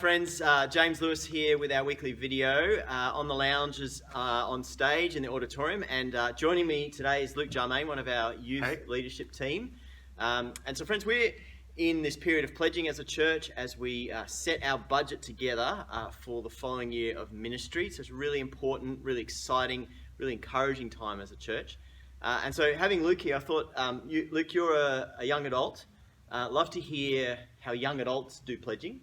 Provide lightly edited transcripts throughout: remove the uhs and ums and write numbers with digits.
Friends, James Lewis here with our weekly video on the lounges on stage in the auditorium, and joining me today is Luke Jarmain, one of our youth leadership team. And so friends, we're in this period of pledging as a church as we set our budget together for the following year of ministry. So it's a really important, really exciting, really encouraging time as a church. And so having Luke here, I thought, Luke, you're a young adult. Love to hear how young adults do pledging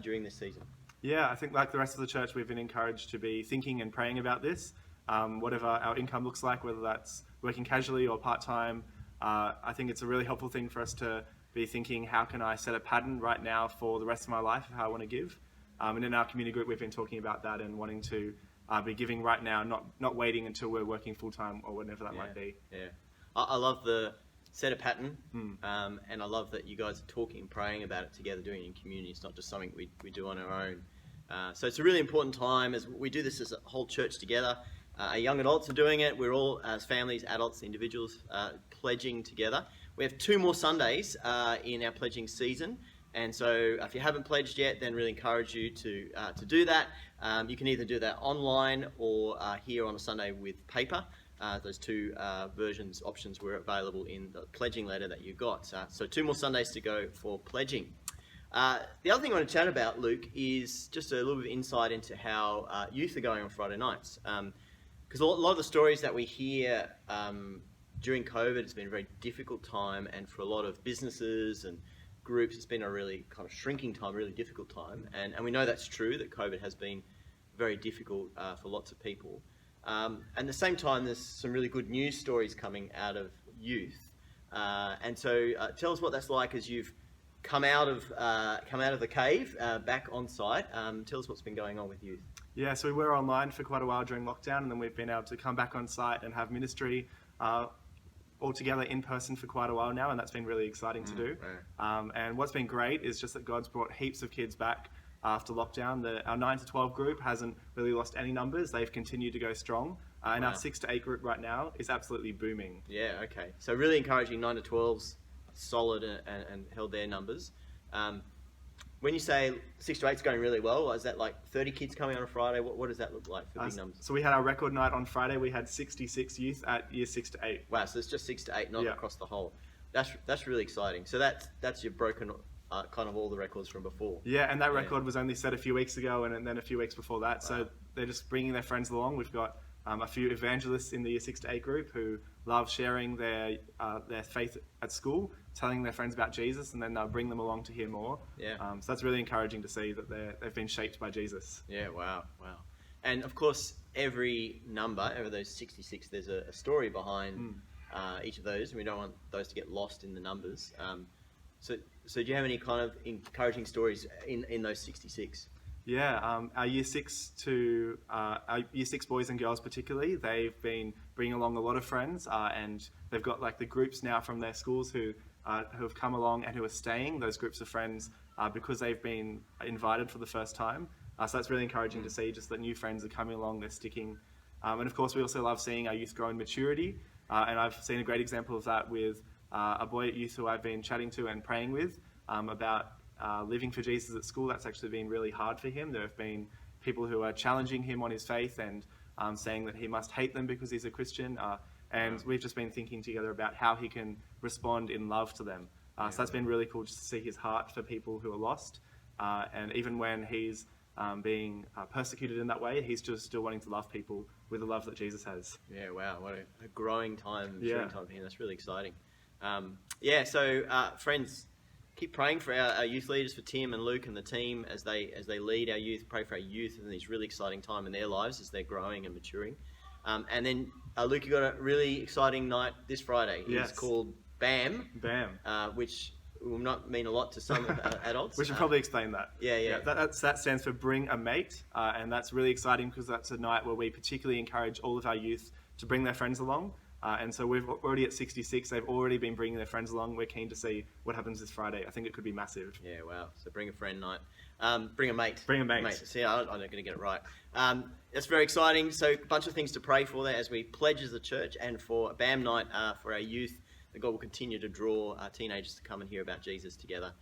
during this season. Yeah, I think like the rest of the church, we've been encouraged to be thinking and praying about this, whatever our income looks like, whether that's working casually or part-time. I think it's a really helpful thing for us to be thinking, how can I set a pattern right now for the rest of my life of how I want to give? And in our community group, we've been talking about that and wanting to be giving right now, not waiting until we're working full-time or whatever that might be. Yeah, I love the set a pattern, and I love that you guys are talking and praying about it together, doing it in community. It's not just something we do on our own. So it's a really important time as we do this as a whole church together. Our young adults are doing it. We're all, as families, adults, individuals, pledging together. We have 2 more Sundays in our pledging season. And so if you haven't pledged yet, then really encourage you to do that. You can either do that online or here on a Sunday with paper. Those 2 options were available in the pledging letter that you got. So 2 more Sundays to go for pledging. The other thing I want to chat about, Luke, is just a little bit of insight into how youth are going on Friday nights. Because a lot of the stories that we hear during COVID, it's been a very difficult time, and for a lot of businesses and groups, it's been a really kind of shrinking time, really difficult time. And we know that's true, that COVID has been very difficult for lots of people. And at the same time, there's some really good news stories coming out of youth. And so tell us what that's like as you've come out of the cave, back on site. Tell us what's been going on with youth. Yeah, so we were online for quite a while during lockdown, and then we've been able to come back on site and have ministry all together in person for quite a while now, and that's been really exciting to do. Right. And what's been great is just that God's brought heaps of kids back after lockdown. Our 9 to 12 group hasn't really lost any numbers. They've continued to go strong. And our 6 to 8 group right now is absolutely booming. Yeah, okay. So really encouraging 9 to 12s, solid and held their numbers. When you say 6 to 8 is going really well, is that like 30 kids coming on a Friday? What does that look like for big numbers? So we had our record night on Friday. We had 66 youth at year 6 to 8. Wow, so it's just 6 to 8, not across the whole. That's really exciting. So that's your broken kind of all the records from before. Yeah, and that record was only set a few weeks ago, and then a few weeks before that. Wow. So they're just bringing their friends along. We've got a few evangelists in the year 6 to 8 group who love sharing their faith at school, telling their friends about Jesus, and then they'll bring them along to hear more. Yeah. So that's really encouraging to see that they've been shaped by Jesus. Yeah, wow. And of course, every number, over those 66, there's a story behind each of those, and we don't want those to get lost in the numbers. So do you have any kind of encouraging stories in those 66? Yeah, our year 6 boys and girls particularly, they've been bringing along a lot of friends, and they've got like the groups now from their schools who have come along and who are staying, those groups of friends, because they've been invited for the first time. So that's really encouraging to see, just that new friends are coming along, they're sticking. And of course, we also love seeing our youth grow in maturity, and I've seen a great example of that with a boy at youth who I've been chatting to and praying with about living for Jesus at school. That's actually been really hard for him. There have been people who are challenging him on his faith and saying that he must hate them because he's a Christian. And we've just been thinking together about how he can respond in love to them. So that's been really cool just to see his heart for people who are lost. And even when he's being persecuted in that way, he's just still wanting to love people with the love that Jesus has. Yeah, wow. What a growing time, time for him. That's really exciting. So friends, keep praying for our youth leaders, for Tim and Luke and the team as they lead our youth. Pray for our youth in this really exciting time in their lives as they're growing and maturing. And then Luke, you got a really exciting night this Friday. It's called BAM, which will not mean a lot to some adults. We should probably explain that. Yeah. That stands for Bring a Mate, and that's really exciting because that's a night where we particularly encourage all of our youth to bring their friends along. And so we've already at 66, they've already been bringing their friends along. We're keen to see what happens this Friday. I think it could be massive. Yeah, wow. So bring a friend night. Bring a mate. Bring a mate. See, I'm not going to get it right. It's very exciting. So a bunch of things to pray for there as we pledge as a church, and for a BAM night for our youth, that God will continue to draw teenagers to come and hear about Jesus together.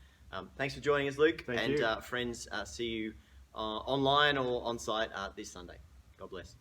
Thanks for joining us, Luke. Thank and you. friends, see you online or on site this Sunday. God bless.